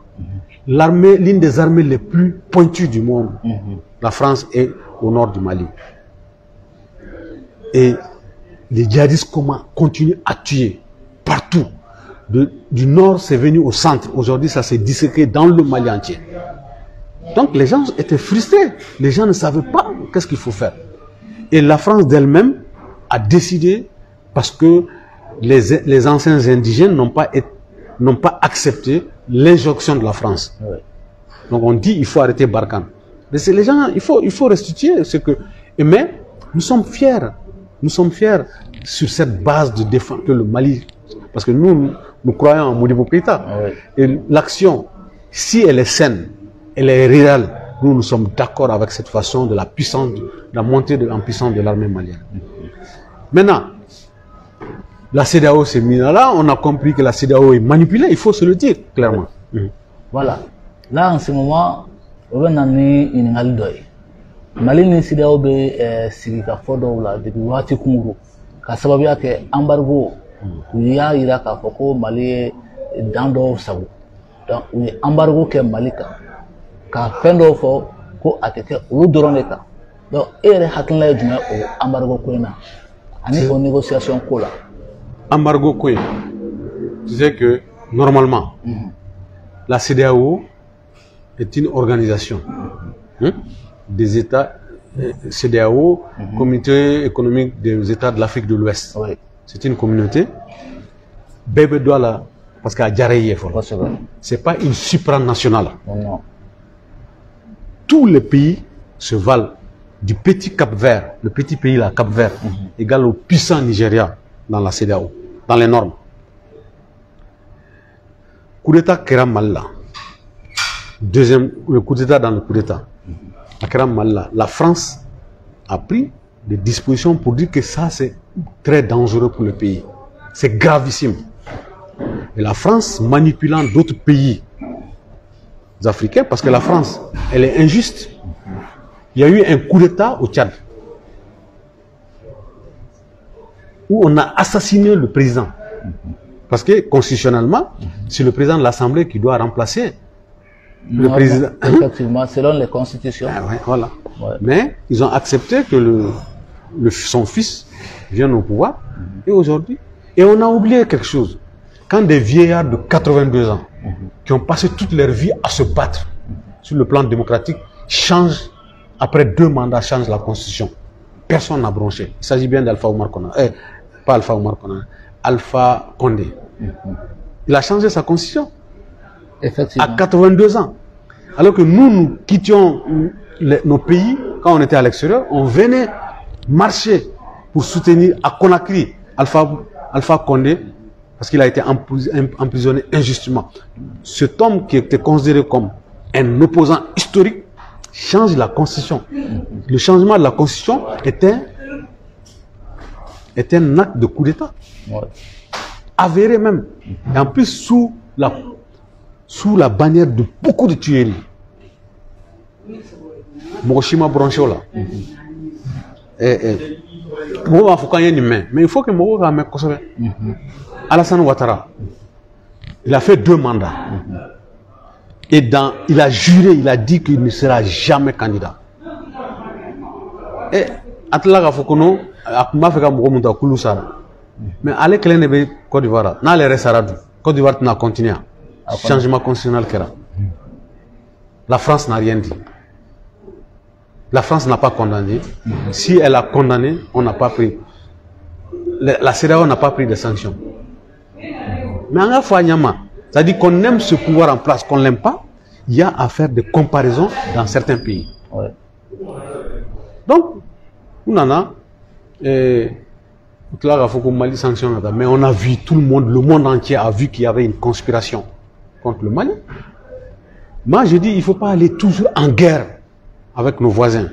L'armée, l'une des armées les plus pointues du monde, la France est au nord du Mali. Et les djihadistes continuent à tuer partout. Du nord, c'est venu au centre. Aujourd'hui, ça s'est disséqué dans le Mali entier. Donc, les gens étaient frustrés. Les gens ne savaient pas qu'est-ce qu'il faut faire. Et la France d'elle-même a décidé, parce que les anciens indigènes n'ont pas accepté l'injonction de la France. Ouais. Donc, on dit il faut arrêter Barkhane. Mais c'est les gens, il faut restituer ce que... Mais nous sommes fiers sur cette base de défense que le Mali... Parce que nous croyons en Modibo Keïta. Ouais. Et l'action, si elle est saine, elle est réelle, nous sommes d'accord avec cette façon de la puissance, de la montée en puissance de l'armée malienne. Maintenant, la CEDEAO s'est mise là, on a compris que la CEDEAO est manipulée, il faut se le dire clairement. Voilà. Là, en ce moment, on a une aldoy. Mali ni CEDEAO be sigi ka fo dɔw la depuis waati kunuru ka sababuya kɛ embargo u y'a yira k'a fɔ ko Mali ye dan dɔw sago donc u ye embargo kɛ Mali kan ka fɛn dɔw fɔ ko a tɛ kɛ olu dɔrɔn de kan donc e yɛrɛ hakilina ye jumɛn o embargo ko in na ani o négociation ko la. Embargo ko in, tu sais que normalement la CEDEAO est une organisation des États, CEDEAO, Communauté économique des États de l'Afrique de l'Ouest. Oui. C'est une communauté. Bébé doit là, parce qu'à Djaraïe, c'est pas une supranationale. Non. Tous les pays se valent du petit Cap-Vert, le petit pays là, Cap-Vert, égal au puissant Nigeria dans la CEDEAO, dans les normes. Coup d'État Kéram Malla. Deuxième, le coup d'État dans le coup d'État. À Kéram Malla, la France a pris des dispositions pour dire que ça c'est très dangereux pour le pays. C'est gravissime. Et la France, manipulant d'autres pays africains, parce que la France, elle est injuste. Il y a eu un coup d'État au Tchad où on a assassiné le président. Parce que constitutionnellement, c'est le président de l'Assemblée qui doit remplacer le président. Effectivement, selon les constitutions. Ah ouais, voilà. Ouais. Mais ils ont accepté que son fils vienne au pouvoir. Et aujourd'hui, et on a oublié quelque chose. Quand des vieillards de 82 ans, qui ont passé toute leur vie à se battre sur le plan démocratique, changent, après 2 mandats, changent la constitution. Personne n'a bronché. Il s'agit bien d'Alpha Oumar Konaré. Pas Alpha Oumar Konaré. Alpha Condé. Il a changé sa constitution. Effectivement. À 82 ans. Alors que nous quittions nos pays, quand on était à l'extérieur, on venait marcher pour soutenir à Conakry Alpha Condé, parce qu'il a été emprisonné injustement. Cet homme qui était considéré comme un opposant historique change la constitution. Le changement de la constitution est un acte de coup d'État. Ouais. Avéré même. Et en plus sous la bannière de beaucoup de tueries. Mogoshima Bronchola. Mais il faut que Mogo ramène Alassane Ouattara. Il a fait 2 mandats. Et il a juré, il a dit qu'il ne sera jamais candidat. Et Atlaga Fokono, Akuma Feka Mogo Mouta Kouloussara. Mais allez, Klenebe Côte d'Ivoire, n'a les Saradou. Côte d'Ivoire n'a continué. Changement constitutionnel Kera. La France n'a rien dit. La France n'a pas condamné. Si elle a condamné, on n'a pas pris. La CEDEAO n'a pas pris de sanctions. Mais en Afanyama, c'est-à-dire qu'on aime ce pouvoir en place, qu'on ne l'aime pas, il y a à faire des comparaisons dans certains pays. Ouais. Donc, on en a. Mais on a vu tout le monde entier a vu qu'il y avait une conspiration contre le Mali. Moi, je dis, il ne faut pas aller toujours en guerre avec nos voisins.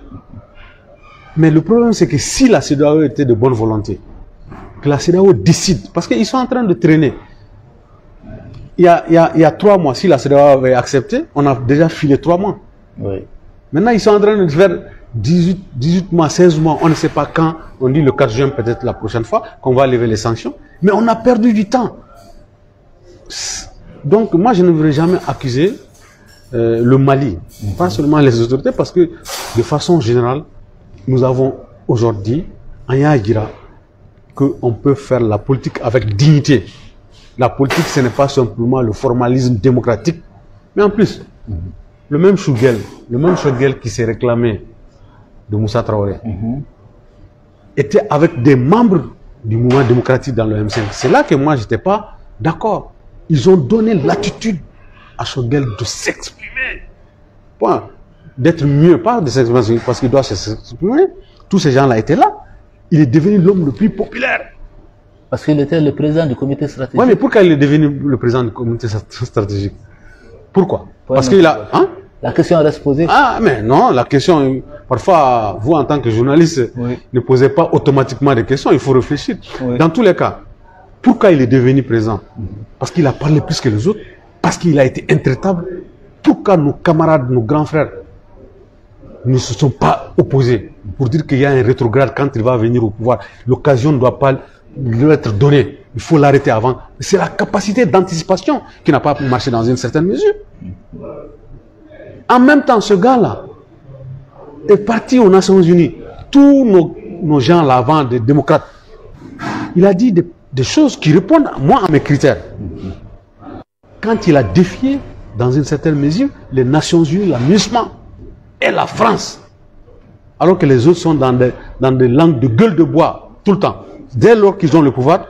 Mais le problème, c'est que si la CEDEAO était de bonne volonté, que la CEDEAO décide, parce qu'ils sont en train de traîner. Il y a 3 mois, si la CEDEAO avait accepté, on a déjà filé 3 mois. Oui. Maintenant, ils sont en train de faire 18 mois, 16 mois, on ne sait pas quand, on dit le 4 juin peut-être la prochaine fois, qu'on va lever les sanctions. Mais on a perdu du temps. Donc, moi, je ne voudrais jamais accuser le Mali, pas seulement les autorités, parce que de façon générale, nous avons aujourd'hui, en Yagira, qu'on peut faire la politique avec dignité. La politique, ce n'est pas simplement le formalisme démocratique, mais en plus, le même Choguel qui s'est réclamé de Moussa Traoré, était avec des membres du mouvement démocratique dans le M5. C'est là que moi, je n'étais pas d'accord. Ils ont donné l'attitude à Choguel de s'exprimer. D'être mieux, pas de s'exprimer, parce qu'il doit s'exprimer. Tous ces gens-là étaient là. Il est devenu l'homme le plus populaire. Parce qu'il était le président du comité stratégique. Oui, mais pourquoi il est devenu le président du comité stratégique? Pourquoi? Parce qu'il a... Hein? La question reste posée. Ah, mais non, la question... Parfois, vous, en tant que journaliste, ne posez pas automatiquement des questions. Il faut réfléchir. Oui. Dans tous les cas, pourquoi il est devenu président? Parce qu'il a parlé plus que les autres. Parce qu'il a été intraitable. Pourquoi nos camarades, nos grands frères ne se sont pas opposés? pour dire qu'il y a un rétrograde quand il va venir au pouvoir. L'occasion ne doit pas lui être donnée. Il faut l'arrêter avant. C'est la capacité d'anticipation qui n'a pas marché dans une certaine mesure. En même temps, ce gars-là est parti aux Nations Unies. Tous nos gens là-avant, des démocrates, il a dit des choses qui répondent, moi, à mes critères. Quand il a défié, dans une certaine mesure, les Nations Unies, la MINUSMA et la France. Alors que les autres sont dans des langues de gueule de bois, tout le temps. Dès lors qu'ils ont le pouvoir,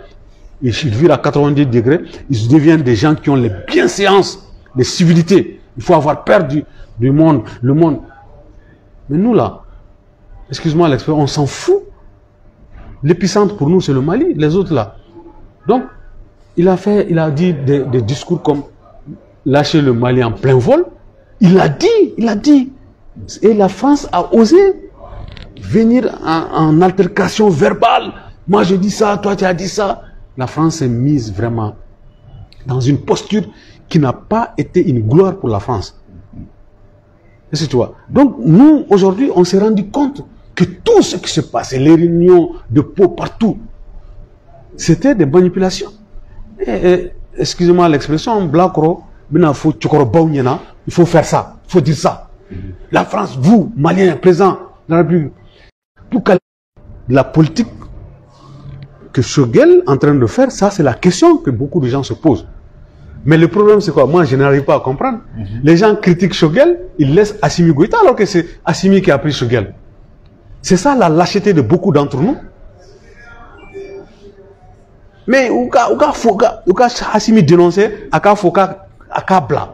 ils virent à 90 degrés, ils deviennent des gens qui ont les bienséances, les civilités. Il faut avoir peur du monde, le monde. Mais nous là, excuse-moi l'expression, on s'en fout. L'épicentre pour nous, c'est le Mali, les autres là. Donc, il a dit des discours comme lâcher le Mali en plein vol. Il a dit. Et la France a osé venir en altercation verbale. Moi, je dis ça, toi, tu as dit ça. La France est mise vraiment dans une posture qui n'a pas été une gloire pour la France. C'est tu vois. Donc, nous, aujourd'hui, on s'est rendu compte que tout ce qui se passait, les réunions de peau partout, c'était des manipulations. Excusez-moi l'expression, Blacro, il faut faire ça, il faut dire ça. La France, vous, Maliens, présents dans la République, pour la politique que Choguel est en train de faire, ça c'est la question que beaucoup de gens se posent. Mais le problème c'est quoi? Moi je n'arrive pas à comprendre. Les gens critiquent Choguel, ils laissent Assimi Goïta alors que c'est Assimi qui a pris Choguel. C'est ça la lâcheté de beaucoup d'entre nous. Mais Assimi dénonçait, Akabla.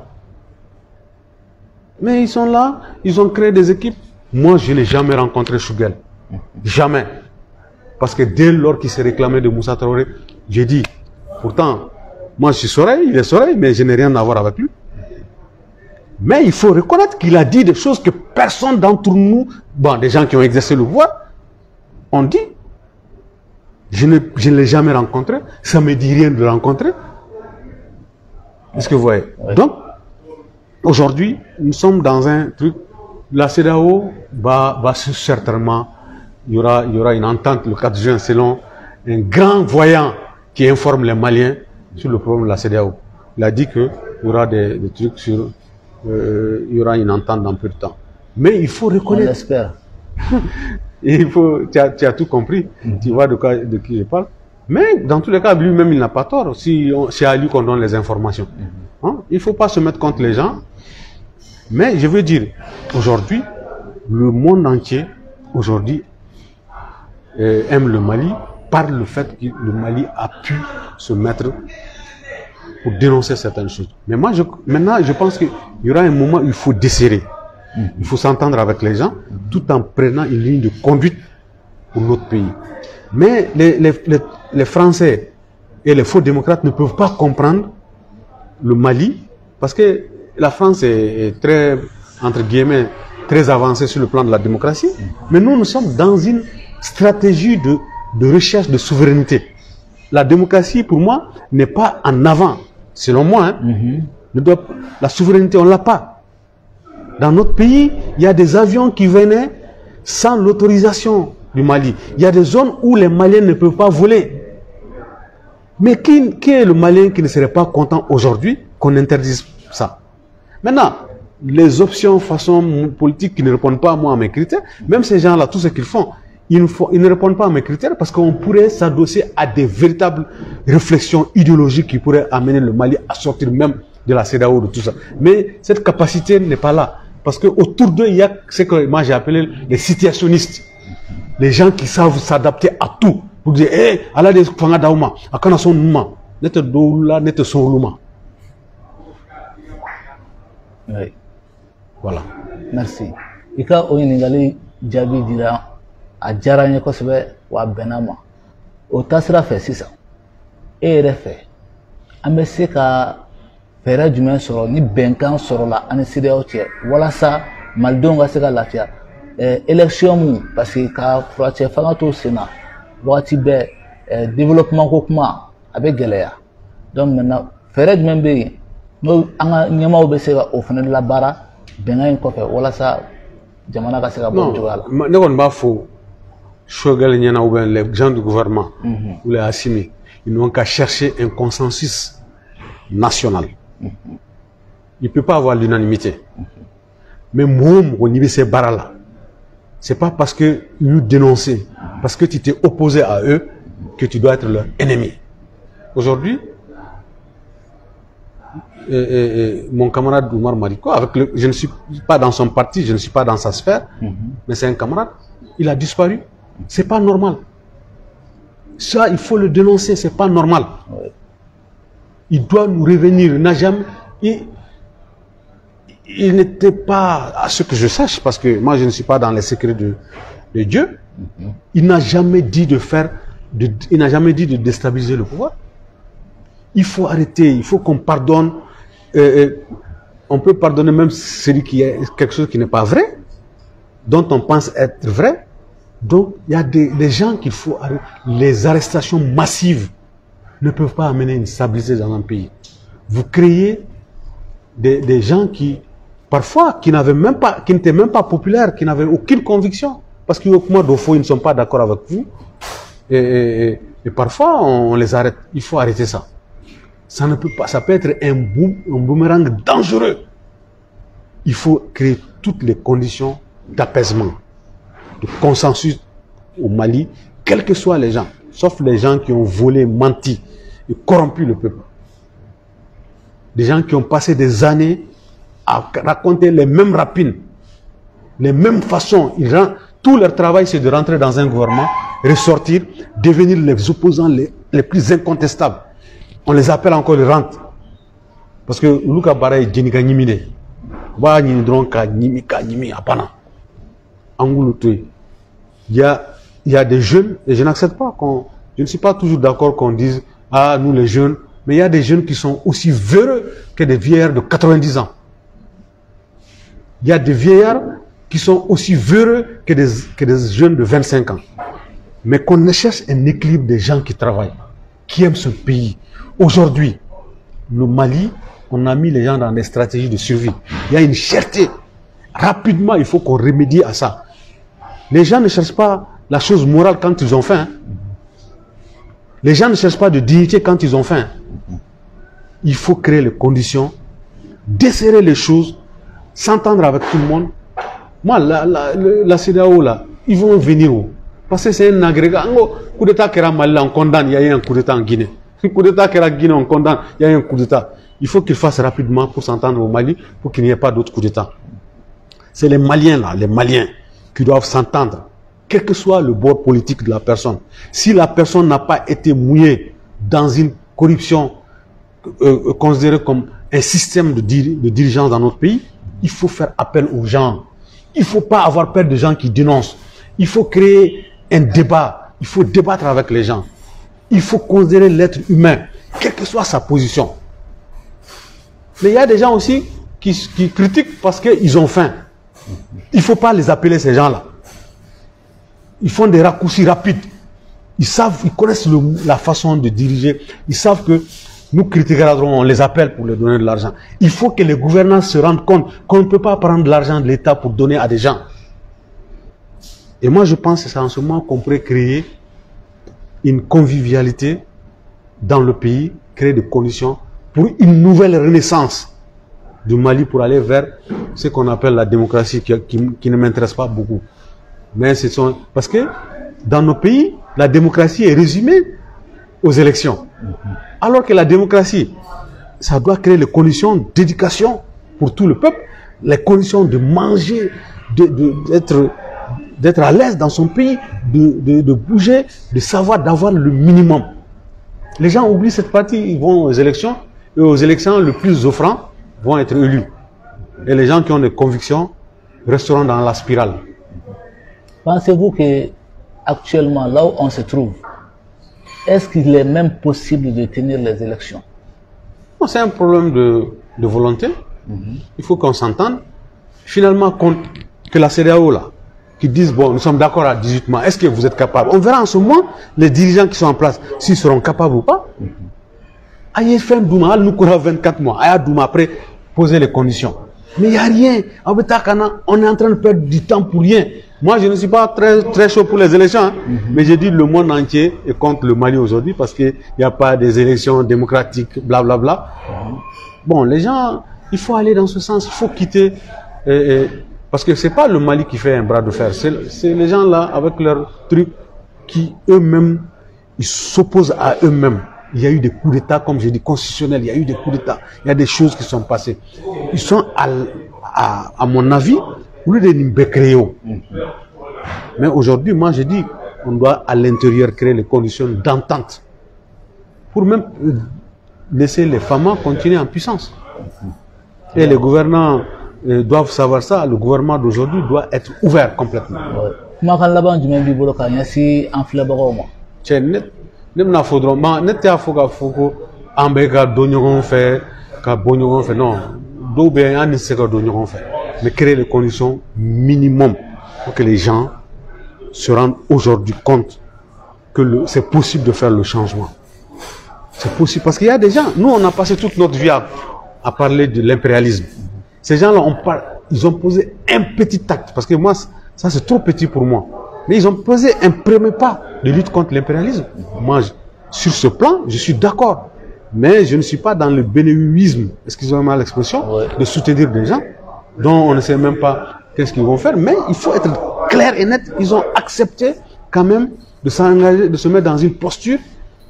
Mais ils sont là, ils ont créé des équipes. Moi je n'ai jamais rencontré Choguel. Jamais. Parce que dès lors qu'il s'est réclamé de Moussa Traoré, j'ai dit, pourtant, moi je suis Soreille, il est Soreille, mais je n'ai rien à voir avec lui. Mais il faut reconnaître qu'il a dit des choses que personne d'entre nous, bon, des gens qui ont exercé le pouvoir, ont dit. Je ne l'ai jamais rencontré, ça ne me dit rien de le rencontrer. Est-ce que vous voyez? Oui. Donc, aujourd'hui, nous sommes dans un truc, la CEDEAO va certainement, il y aura une entente le 4 juin selon un grand voyant qui informe les Maliens sur le problème de la CEDEAO. Il a dit qu'il y aura des trucs sur... il y aura une entente dans peu de temps. Mais il faut reconnaître... On l'espère. Tu as tout compris. Tu vois de qui je parle. Mais dans tous les cas, lui-même, il n'a pas tort. C'est à lui qu'on donne les informations. Hein? Il ne faut pas se mettre contre les gens. Mais je veux dire, aujourd'hui, le monde entier, aujourd'hui, aime le Mali par le fait que le Mali a pu se mettre pour dénoncer certaines choses. Mais moi, maintenant, je pense qu'il y aura un moment où il faut desserrer. Il faut s'entendre avec les gens tout en prenant une ligne de conduite pour notre pays. Mais les Français et les faux démocrates ne peuvent pas comprendre le Mali parce que la France est très, entre guillemets, très avancée sur le plan de la démocratie. Mais nous sommes dans une stratégie de recherche de souveraineté. La démocratie, pour moi, n'est pas en avant. Selon moi, hein, la souveraineté, on ne l'a pas. Dans notre pays, il y a des avions qui venaient sans l'autorisation du Mali. Il y a des zones où les Maliens ne peuvent pas voler. Mais qui est le Malien qui ne serait pas content aujourd'hui qu'on interdise ça? Maintenant, les options façon politique qui ne répondent pas à mes critères, même ces gens-là, tout ce qu'ils font, ils ne répondent pas à mes critères parce qu'on pourrait s'adosser à des véritables réflexions idéologiques qui pourraient amener le Mali à sortir même de la CEDEAO, de tout ça. Mais cette capacité n'est pas là. Parce qu'autour d'eux, il y a ce que moi j'ai appelé les situationnistes. Les gens qui savent s'adapter à tout. Pour dire, hé, Allah des fanga dauma, akana son nouma, nete doula, nete son luma. Oui. Voilà. Merci. Ika oyiningali jabi dira a diyara n ye kosɛbɛ wa bɛnna ma o taasira fɛ sisan e yɛrɛ fɛ an bɛ se ka fɛɛrɛ jumɛn sɔrɔ ni bɛnkan sɔrɔla an ni CEDEAO cɛ walasa malidenw ka se ka lafiya élection mun parce que ka furacɛ fanga to sen na wagati bɛɛ développement ko kuma a bɛ gɛlɛya donc maintenant fɛɛrɛ jumɛn bɛ yen n'o an ka ɲɛmaaw bɛ se ka o fana labaara bɛnkan in kɔfɛ walasa jamana ka se ka bɔ Non, o cogoya la. ne kɔni b'a fɔ Choguel ɲɛna ou bien les gens du gouvernement ou les Assimi, ils n'ont qu'à chercher un consensus national. Il ne peut pas avoir l'unanimité. Mais moi, au niveau de ces barras-là, c'est pas parce que nous dénonçons, parce que tu t'es opposé à eux, que tu dois être leur ennemi. Aujourd'hui, mon camarade Oumar Mariko, je ne suis pas dans son parti, je ne suis pas dans sa sphère, mais c'est un camarade, il a disparu. C'est pas normal. Ça, il faut le dénoncer, c'est pas normal. Ouais. Il doit nous revenir. Il n'a jamais. Il n'était pas, à ce que je sache, parce que moi je ne suis pas dans les secrets de Dieu, il n'a jamais dit de faire, il n'a jamais dit de déstabiliser le pouvoir. Il faut arrêter, il faut qu'on pardonne. On peut pardonner même celui qui est quelque chose qui n'est pas vrai, dont on pense être vrai. Donc il y a des gens qu'il faut arrêter. Les arrestations massives ne peuvent pas amener une stabilité dans un pays. Vous créez des gens qui, parfois, qui n'étaient même pas populaires, qui n'avaient aucune conviction. Parce qu'au fond, ils ne sont pas d'accord avec vous. Et parfois, on les arrête. Il faut arrêter ça. Ça ne peut pas, ça peut être un boomerang dangereux. Il faut créer toutes les conditions d'apaisement, de consensus au Mali, quels que soient les gens, sauf les gens qui ont volé, menti et corrompu le peuple. Des gens qui ont passé des années à raconter les mêmes rapines, les mêmes façons. Tout leur travail, c'est de rentrer dans un gouvernement, ressortir, devenir les opposants les plus incontestables. On les appelle encore les rentes. Parce que Luka Bara est Djenika Nimine. Wa Nidron Ka Nimika Nimi Apana. Il y a des jeunes, et je n'accepte pas je ne suis pas toujours d'accord qu'on dise, ah, nous les jeunes, mais il y a des jeunes qui sont aussi véreux que des vieillards de 90 ans. Il y a des vieillards qui sont aussi véreux que des jeunes de 25 ans. Mais qu'on cherche un équilibre des gens qui travaillent, qui aiment ce pays. Aujourd'hui, le Mali, on a mis les gens dans des stratégies de survie. Il y a une cherté. Rapidement, il faut qu'on remédie à ça. Les gens ne cherchent pas la chose morale quand ils ont faim. Les gens ne cherchent pas de dignité quand ils ont faim. Il faut créer les conditions, desserrer les choses, s'entendre avec tout le monde. Moi, la CEDEAO, là, ils vont venir où? Parce que c'est un agrégat. Coup d'État qui est Mali, on condamne, il y a eu un coup d'État en Guinée. Coup d'État qui est Guinée, on condamne, il y a eu un coup d'État. Il faut qu'ils fassent rapidement pour s'entendre au Mali, pour qu'il n'y ait pas d'autres coups d'État. C'est les Maliens, là, les Maliens, qui doivent s'entendre, quel que soit le bord politique de la personne. Si la personne n'a pas été mouillée dans une corruption considérée comme un système de dirigeance dans notre pays, il faut faire appel aux gens. Il ne faut pas avoir peur de gens qui dénoncent. Il faut créer un débat. Il faut débattre avec les gens. Il faut considérer l'être humain, quelle que soit sa position. Mais il y a des gens aussi qui critiquent parce qu'ils ont faim. Il ne faut pas les appeler ces gens-là. Ils font des raccourcis rapides. Ils savent, ils connaissent la façon de diriger. Ils savent que nous critiquerons, on les appelle pour leur donner de l'argent. Il faut que les gouvernants se rendent compte qu'on ne peut pas prendre de l'argent de l'État pour donner à des gens. Et moi, je pense que c'est en ce moment qu'on pourrait créer une convivialité dans le pays, créer des conditions pour une nouvelle renaissance du Mali pour aller vers ce qu'on appelle la démocratie qui ne m'intéresse pas beaucoup. Mais parce que dans nos pays, la démocratie est résumée aux élections. Alors que la démocratie, ça doit créer les conditions d'éducation pour tout le peuple, les conditions de manger, d'être à l'aise dans son pays, de bouger, de savoir, d'avoir le minimum. Les gens oublient cette partie, ils vont aux élections, et aux élections, le plus offrant vont être élus. Et les gens qui ont des convictions resteront dans la spirale. Pensez-vous que actuellement, là où on se trouve, est-ce qu'il est même possible de tenir les élections? C'est un problème de volonté. Il faut qu'on s'entende. Finalement, que la CEDEAO, là, qui disent, bon, nous sommes d'accord à 18 mois, est-ce que vous êtes capable? On verra en ce moment les dirigeants qui sont en place, s'ils seront capables ou pas. Aïe, fin Douma, nous courons 24 mois. Aïe, Douma, après, poser les conditions. Mais il n'y a rien. On est en train de perdre du temps pour rien. Moi, je ne suis pas très chaud pour les élections, hein, mais j'ai dit le monde entier est contre le Mali aujourd'hui parce qu'il n'y a pas des élections démocratiques, blablabla. Bon, les gens, il faut aller dans ce sens, il faut quitter. Parce que c'est pas le Mali qui fait un bras de fer, c'est les gens là avec leurs trucs qui eux-mêmes, ils s'opposent à eux-mêmes. Il y a eu des coups d'État, comme j'ai dit, constitutionnels, il y a eu des coups d'État, il y a des choses qui sont passées. Ils sont, à mon avis, au lieu de Nimbekréo. Mais aujourd'hui, moi, je dis, on doit à l'intérieur créer les conditions d'entente pour même laisser les femmes continuer en puissance. Et les gouvernants doivent savoir ça. Le gouvernement d'aujourd'hui doit être ouvert complètement. Ne m'a faudra ma ne te afoga foko ambeka donyogon fait ka bonyogon fait non do bien an se ka donyogon fait mais créer les conditions minimum pour que les gens se rendent aujourd'hui compte que c'est possible de faire le changement. C'est possible parce qu'il y a des gens, nous on a passé toute notre vie à parler de l'impérialisme. Ces gens-là ils ont posé un petit acte parce que moi ça c'est trop petit pour moi. Mais ils ont posé un premier pas de lutte contre l'impérialisme. Moi, sur ce plan, je suis d'accord. Mais je ne suis pas dans le bénévolisme, excusez-moi l'expression, de soutenir des gens dont on ne sait même pas qu'est-ce qu'ils vont faire. Mais il faut être clair et net. Ils ont accepté quand même de s'engager, de se mettre dans une posture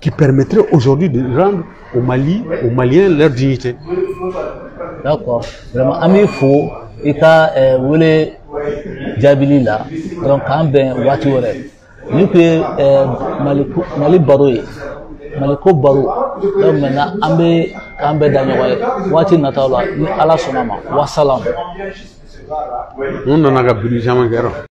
qui permettrait aujourd'hui de rendre au Mali, aux Maliens, leur dignité. D'accord. Vraiment, ami fou, et quand vous voulez Jabili là, donc quand ben voiture, nous que Mali Baroui, Maliko Barou, donc maintenant ambe dans voiture natala, ni ala sonama, wassalam. On n'en a pas besoin.